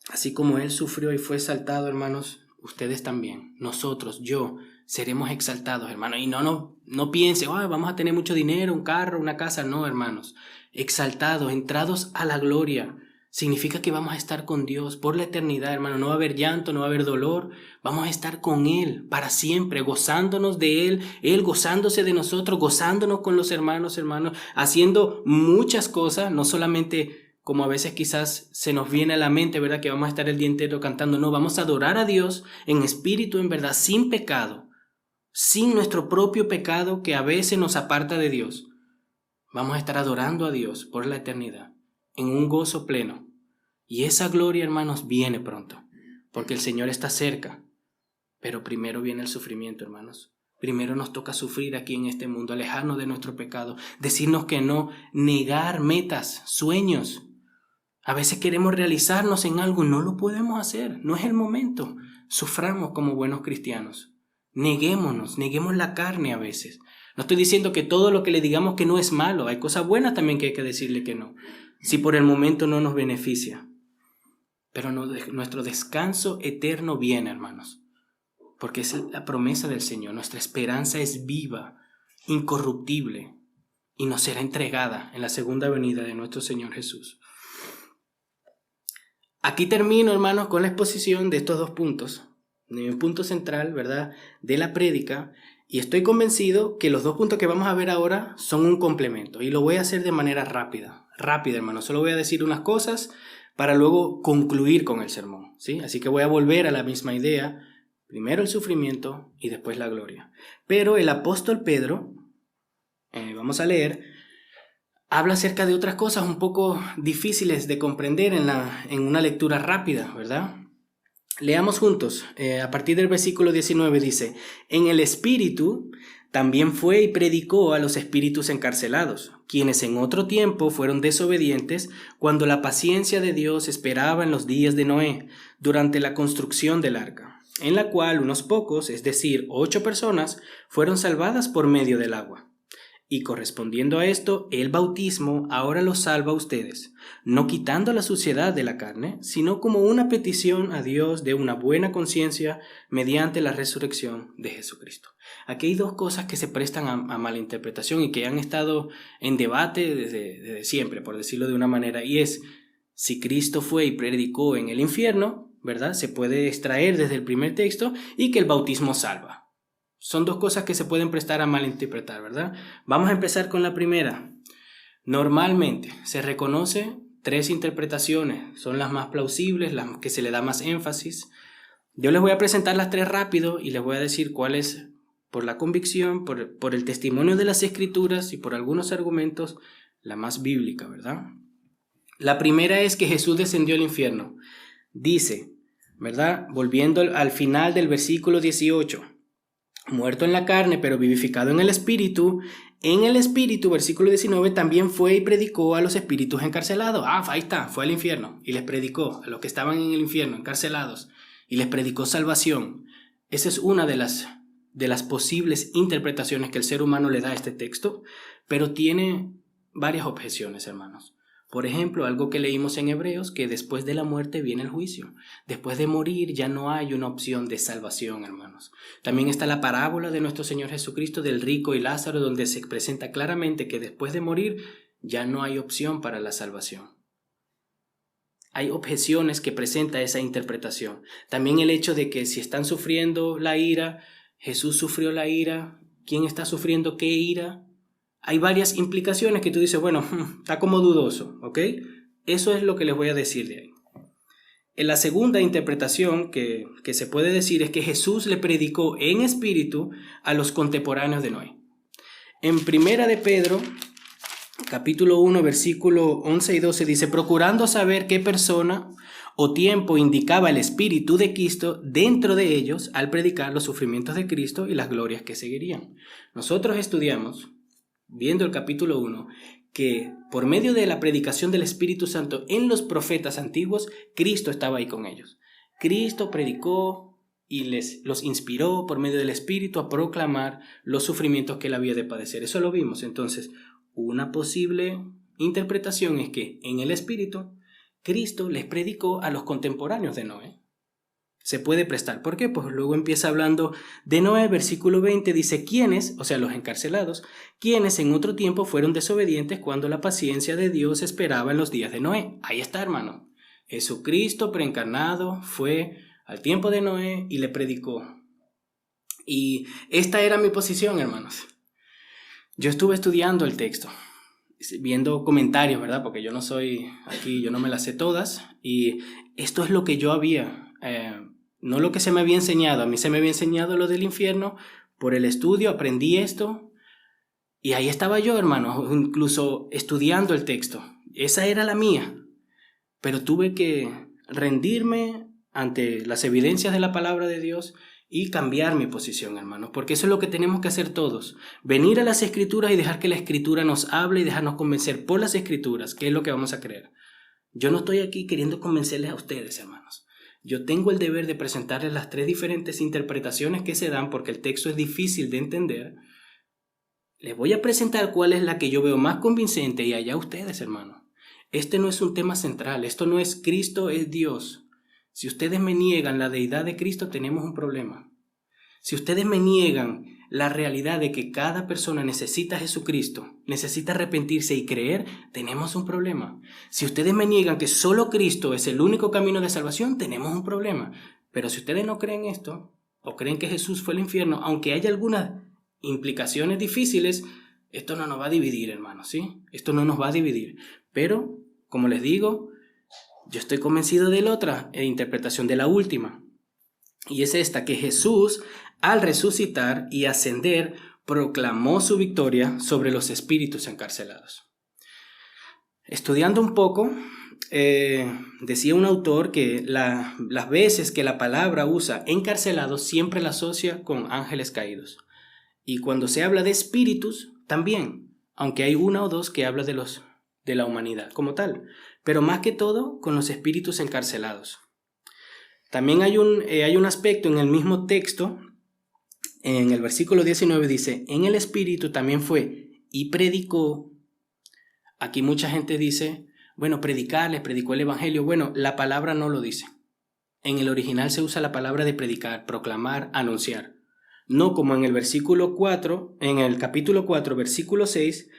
Así como Él sufrió y fue exaltado, hermanos, ustedes también, nosotros, yo, seremos exaltados, hermanos. Y no piensen, vamos a tener mucho dinero, un carro, una casa. No, hermanos. Exaltados, entrados a la gloria. Significa que vamos a estar con Dios por la eternidad, hermano. No va a haber llanto, no va a haber dolor. Vamos a estar con Él para siempre, gozándonos de Él gozándose de nosotros, gozándonos con los hermanos, haciendo muchas cosas, no solamente como a veces quizás se nos viene a la mente, ¿verdad? Que vamos a estar el día entero cantando. No, vamos a adorar a Dios en espíritu, en verdad, sin pecado, sin nuestro propio pecado que a veces nos aparta de Dios. Vamos a estar adorando a Dios por la eternidad, en un gozo pleno. Y esa gloria, hermanos, viene pronto, porque el Señor está cerca. Pero primero viene el sufrimiento, hermanos. Primero nos toca sufrir aquí en este mundo, alejarnos de nuestro pecado, decirnos que no, negar metas, sueños. A veces queremos realizarnos en algo y no lo podemos hacer, no es el momento. Suframos como buenos cristianos. Neguémonos, neguemos la carne a veces. No estoy diciendo que todo lo que le digamos que no es malo, hay cosas buenas también que hay que decirle que no, si por el momento no nos beneficia. Pero nuestro descanso eterno viene, hermanos, porque es la promesa del Señor. Nuestra esperanza es viva, incorruptible, y nos será entregada en la segunda venida de nuestro Señor Jesús. Aquí termino, hermanos, con la exposición de estos dos puntos, de mi punto central, ¿verdad?, de la prédica, y estoy convencido que los dos puntos que vamos a ver ahora son un complemento, y lo voy a hacer de manera rápida, hermanos. Solo voy a decir unas cosas para luego concluir con el sermón, ¿sí? Así que voy a volver a la misma idea, primero el sufrimiento y después la gloria. Pero el apóstol Pedro, vamos a leer, habla acerca de otras cosas un poco difíciles de comprender en una lectura rápida, ¿verdad? Leamos juntos. A partir del versículo 19 dice: en el Espíritu también fue y predicó a los espíritus encarcelados, quienes en otro tiempo fueron desobedientes cuando la paciencia de Dios esperaba en los días de Noé, durante la construcción del arca, en la cual unos pocos, es decir, 8 personas, fueron salvadas por medio del agua. Y correspondiendo a esto, el bautismo ahora los salva a ustedes, no quitando la suciedad de la carne, sino como una petición a Dios de una buena conciencia mediante la resurrección de Jesucristo. Aquí hay dos cosas que se prestan a malinterpretación y que han estado en debate desde siempre, por decirlo de una manera, y es: si Cristo fue y predicó en el infierno, ¿verdad?, se puede extraer desde el primer texto, y que el bautismo salva. Son dos cosas que se pueden prestar a malinterpretar, ¿verdad? Vamos a empezar con la primera. Normalmente se reconoce 3 interpretaciones, son las más plausibles, las que se le da más énfasis. Yo les voy a presentar las 3 rápido y les voy a decir cuál es, por la convicción, por el testimonio de las Escrituras y por algunos argumentos, la más bíblica, ¿verdad? La primera es que Jesús descendió al infierno. Dice, ¿verdad?, volviendo al final del versículo 18, muerto en la carne, pero vivificado en el espíritu, en el espíritu, versículo 19, también fue y predicó a los espíritus encarcelados. Ahí está, fue al infierno y les predicó a los que estaban en el infierno, encarcelados, y les predicó salvación. Esa es una de las posibles interpretaciones que el ser humano le da a este texto, pero tiene varias objeciones, hermanos. Por ejemplo, algo que leímos en Hebreos, que después de la muerte viene el juicio. Después de morir ya no hay una opción de salvación, hermanos. También está la parábola de nuestro Señor Jesucristo del rico y Lázaro, donde se presenta claramente que después de morir ya no hay opción para la salvación. Hay objeciones que presenta esa interpretación. También el hecho de que si están sufriendo la ira, Jesús sufrió la ira, ¿quién está sufriendo qué ira? Hay varias implicaciones que tú dices, bueno, está como dudoso, ¿ok? Eso es lo que les voy a decir de ahí. En la segunda interpretación que se puede decir es que Jesús le predicó en espíritu a los contemporáneos de Noé. En Primera de Pedro, capítulo 1, versículo 11 y 12 dice, procurando saber qué persona o tiempo indicaba el Espíritu de Cristo dentro de ellos al predicar los sufrimientos de Cristo y las glorias que seguirían. Nosotros estudiamos, viendo el capítulo 1, que por medio de la predicación del Espíritu Santo en los profetas antiguos, Cristo estaba ahí con ellos. Cristo predicó y los inspiró por medio del Espíritu a proclamar los sufrimientos que él había de padecer. Eso lo vimos. Entonces, una posible interpretación es que en el Espíritu, Cristo les predicó a los contemporáneos de Noé. Se puede prestar. ¿Por qué? Pues luego empieza hablando de Noé, versículo 20, dice, ¿quiénes, o sea, los encarcelados, quienes en otro tiempo fueron desobedientes cuando la paciencia de Dios esperaba en los días de Noé? Ahí está, hermano. Jesucristo preencarnado fue al tiempo de Noé y le predicó. Y esta era mi posición, hermanos. Yo estuve estudiando el texto, viendo comentarios, ¿verdad? Porque yo no soy aquí, yo no me las sé todas. Y esto es lo que yo había... no lo que se me había enseñado, a mí se me había enseñado lo del infierno, por el estudio aprendí esto y ahí estaba yo, hermano, incluso estudiando el texto. Esa era la mía, pero tuve que rendirme ante las evidencias de la palabra de Dios y cambiar mi posición, hermanos, porque eso es lo que tenemos que hacer todos, venir a las Escrituras y dejar que la Escritura nos hable y dejarnos convencer por las Escrituras, que es lo que vamos a creer. Yo no estoy aquí queriendo convencerles a ustedes, hermanos. Yo tengo el deber de presentarles las tres diferentes interpretaciones que se dan porque el texto es difícil de entender. Les voy a presentar cuál es la que yo veo más convincente y allá ustedes, hermano. Este no es un tema central, esto no es Cristo es Dios. Si ustedes me niegan la deidad de Cristo, tenemos un problema. Si ustedes me niegan la realidad de que cada persona necesita a Jesucristo, necesita arrepentirse y creer, tenemos un problema. Si ustedes me niegan que solo Cristo es el único camino de salvación, tenemos un problema. Pero si ustedes no creen esto, o creen que Jesús fue al infierno, aunque haya algunas implicaciones difíciles, esto no nos va a dividir, hermanos, ¿sí? Esto no nos va a dividir. Pero, como les digo, yo estoy convencido de la otra interpretación, de la última. Y es esta, que Jesús, al resucitar y ascender, proclamó su victoria sobre los espíritus encarcelados. Estudiando un poco, decía un autor que las veces que la palabra usa encarcelados siempre la asocia con ángeles caídos. Y cuando se habla de espíritus, también, aunque hay una o dos que habla de la humanidad como tal, pero más que todo con los espíritus encarcelados. También hay un aspecto en el mismo texto, en el versículo 19 dice, en el Espíritu también fue y predicó. Aquí mucha gente dice, bueno, predicar, les predicó el Evangelio. Bueno, la palabra no lo dice. En el original se usa la palabra de predicar, proclamar, anunciar. No como en el versículo 4, en el capítulo 4, versículo 6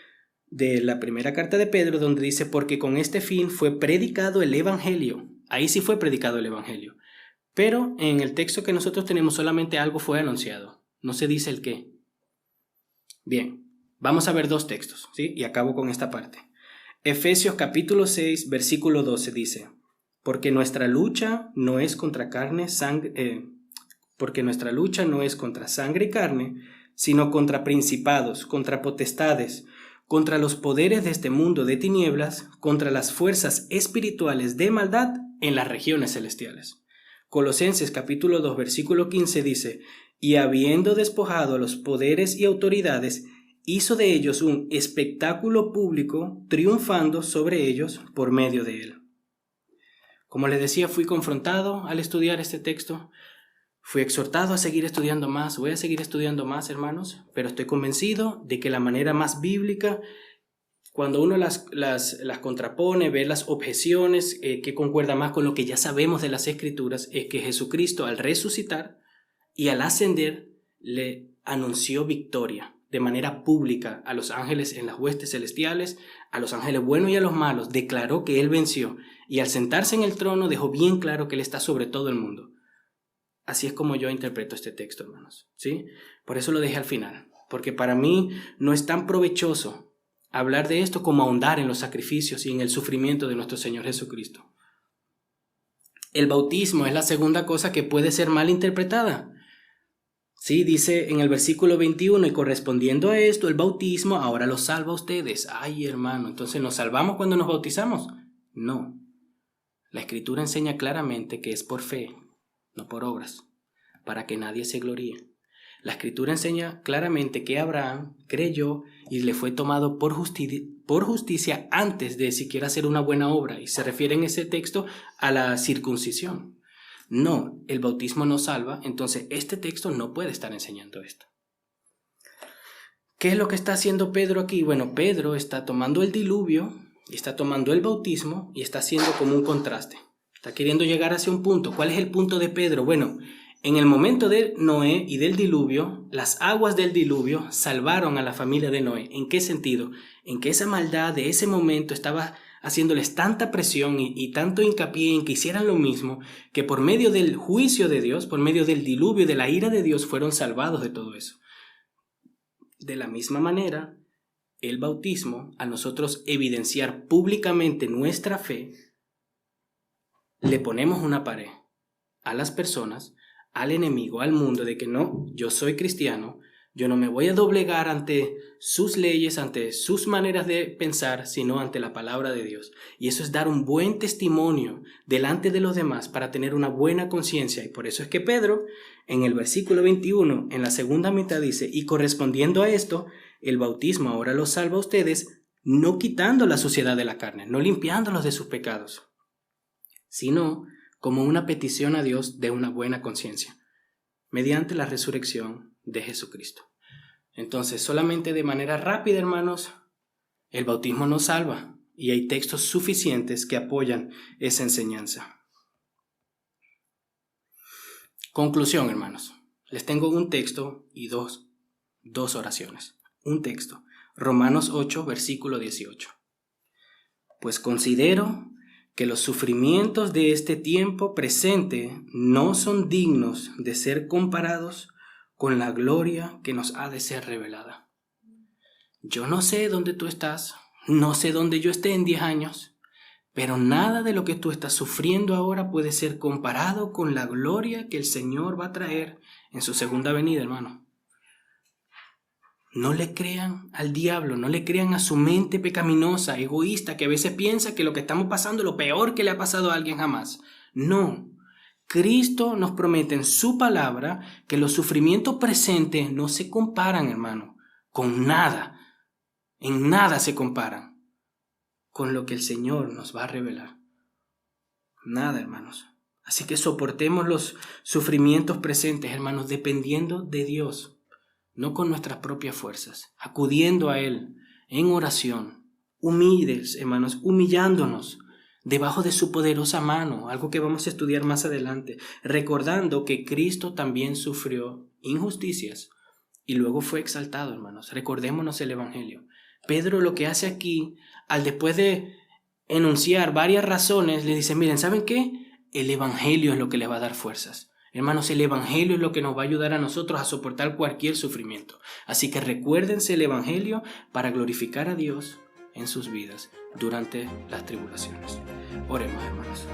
de la primera carta de Pedro, donde dice, porque con este fin fue predicado el Evangelio. Ahí sí fue predicado el Evangelio. Pero en el texto que nosotros tenemos solamente algo fue anunciado. No se dice el qué. Bien, vamos a ver dos textos, ¿sí? Y acabo con esta parte. Efesios capítulo 6, versículo 12 dice, porque nuestra lucha no es contra sangre y carne, sino contra principados, contra potestades, contra los poderes de este mundo de tinieblas, contra las fuerzas espirituales de maldad en las regiones celestiales. Colosenses capítulo 2 versículo 15 dice, y habiendo despojado a los poderes y autoridades, hizo de ellos un espectáculo público, triunfando sobre ellos por medio de él. Como les decía, fui confrontado al estudiar este texto, fui exhortado a seguir estudiando más, voy a seguir estudiando más, hermanos, pero estoy convencido de que la manera más bíblica, cuando uno las contrapone, ve las objeciones que concuerda más con lo que ya sabemos de las Escrituras, es que Jesucristo al resucitar y al ascender le anunció victoria de manera pública a los ángeles en las huestes celestiales, a los ángeles buenos y a los malos, declaró que Él venció y al sentarse en el trono dejó bien claro que Él está sobre todo el mundo. Así es como yo interpreto este texto, hermanos, ¿sí? Por eso lo dejé al final, porque para mí no es tan provechoso hablar de esto como ahondar en los sacrificios y en el sufrimiento de nuestro Señor Jesucristo. El bautismo es la segunda cosa que puede ser mal interpretada. Sí, dice en el versículo 21, y correspondiendo a esto, el bautismo ahora los salva a ustedes. Ay, hermano, entonces ¿nos salvamos cuando nos bautizamos? No. La Escritura enseña claramente que es por fe, no por obras, para que nadie se gloríe. La Escritura enseña claramente que Abraham creyó y le fue tomado por justicia antes de siquiera hacer una buena obra, y se refiere en ese texto a la circuncisión. No, el bautismo no salva, entonces este texto no puede estar enseñando esto. ¿Qué es lo que está haciendo Pedro aquí? Bueno, Pedro está tomando el diluvio, está tomando el bautismo y está haciendo como un contraste. Está queriendo llegar hacia un punto. ¿Cuál es el punto de Pedro? Bueno, en el momento de Noé y del diluvio, las aguas del diluvio salvaron a la familia de Noé. ¿En qué sentido? En que esa maldad de ese momento estaba haciéndoles tanta presión y tanto hincapié en que hicieran lo mismo, que por medio del juicio de Dios, por medio del diluvio, de la ira de Dios, fueron salvados de todo eso. De la misma manera, el bautismo, a nosotros evidenciar públicamente nuestra fe, le ponemos una pared a las personas, al enemigo, al mundo, de que no, yo soy cristiano, yo no me voy a doblegar ante sus leyes, ante sus maneras de pensar, sino ante la palabra de Dios. Y eso es dar un buen testimonio delante de los demás para tener una buena conciencia. Y por eso es que Pedro, en el versículo 21, en la segunda mitad dice, y correspondiendo a esto, el bautismo ahora los salva a ustedes, no quitando la suciedad de la carne, no limpiándolos de sus pecados, sino como una petición a Dios de una buena conciencia, mediante la resurrección de Jesucristo. Entonces, solamente de manera rápida, hermanos, el bautismo nos salva y hay textos suficientes que apoyan esa enseñanza. Conclusión, hermanos. Les tengo un texto y dos oraciones. Un texto, Romanos 8, versículo 18. Pues considero que los sufrimientos de este tiempo presente no son dignos de ser comparados con la gloria que nos ha de ser revelada. Yo no sé dónde tú estás, no sé dónde yo esté en 10 años, pero nada de lo que tú estás sufriendo ahora puede ser comparado con la gloria que el Señor va a traer en su segunda venida, hermano. No le crean al diablo, no le crean a su mente pecaminosa, egoísta, que a veces piensa que lo que estamos pasando es lo peor que le ha pasado a alguien jamás. No. Cristo nos promete en su palabra que los sufrimientos presentes no se comparan, hermano, con nada. En nada se comparan con lo que el Señor nos va a revelar. Nada, hermanos. Así que soportemos los sufrimientos presentes, hermanos, dependiendo de Dios, no con nuestras propias fuerzas, acudiendo a Él en oración, humildes, hermanos, humillándonos debajo de su poderosa mano, algo que vamos a estudiar más adelante, recordando que Cristo también sufrió injusticias y luego fue exaltado, hermanos. Recordémonos el Evangelio. Pedro lo que hace aquí, al después de enunciar varias razones, le dice, miren, ¿saben qué? El Evangelio es lo que les va a dar fuerzas. Hermanos, el Evangelio es lo que nos va a ayudar a nosotros a soportar cualquier sufrimiento. Así que recuérdense el Evangelio para glorificar a Dios en sus vidas durante las tribulaciones. Oremos, hermanos.